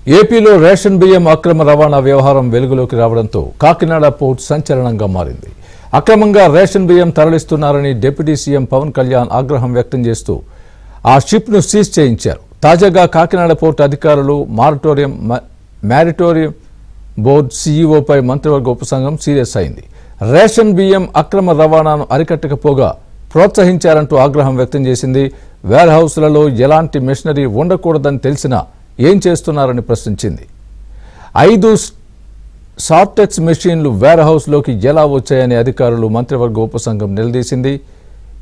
ఏపీలో రేషన్ బియ్యం అక్రమ రవాణా వ్యవహారం వెలుగులోకి రావడంతో కాకినాడ పోర్ట్ సంచలనంగా మారింది. అక్రమంగా రేషన్ బియ్యం తరలిస్తున్నారని డిప్యూటీ సీఎం పవన్ కళ్యాణ్ ఆగ్రహం వ్యక్తం చేస్తూ ఆ షిప్ను సీజ్ చేయించారు. తాజాగా కాకినాడ పోర్ట్ అధికారులు మ్యారిటోరియం బోర్డు సీఈఓపై మంత్రివర్గ ఉపసంఘం సీరియస్ అయింది. రేషన్ బియ్యం అక్రమ రవాణాను అరికట్టకపోగా ప్రోత్సహించారంటూ ఆగ్రహం వ్యక్తం చేసింది. వేర్ హౌస్లలో ఎలాంటి మెషినరీ ఉండకూడదని తెలిసినా ఏం చేస్తున్నారని ప్రశ్నించింది. 5 సార్టెక్స్ మెషిన్లు వేర్ హౌస్లోకి ఎలా వచ్చాయని అధికారులు మంత్రివర్గ ఉపసంఘం నిలదీసింది.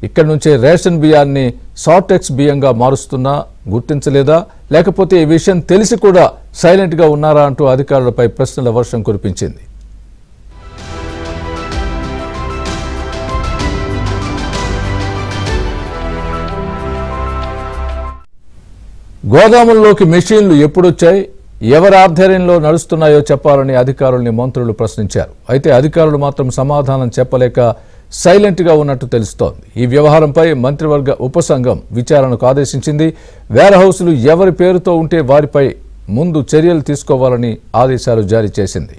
ఇక్కడి నుంచే రేషన్ బియ్యాన్ని సార్టెక్స్ బియ్యంగా మారుస్తున్నా గుర్తించలేదా, లేకపోతే ఈ విషయం తెలిసి కూడా సైలెంట్గా ఉన్నారా అంటూ అధికారులపై ప్రశ్నల వర్షం కురిపించింది. గోదాముల్లోకి మెషిన్లు ఎప్పుడొచ్చాయి, ఎవరి ఆధ్వర్యంలో నడుస్తున్నాయో చెప్పాలని అధికారుల్ని మంత్రులు ప్రశ్నించారు. అయితే అధికారులు మాత్రం సమాధానం చెప్పలేక సైలెంట్గా ఉన్నట్టు తెలుస్తోంది. ఈ వ్యవహారంపై మంత్రివర్గ ఉపసంఘం విచారణకు ఆదేశించింది. వేర్ హౌస్లు ఎవరి పేరుతో ఉంటే వారిపై ముందు చర్యలు తీసుకోవాలని ఆదేశాలు జారీ చేసింది.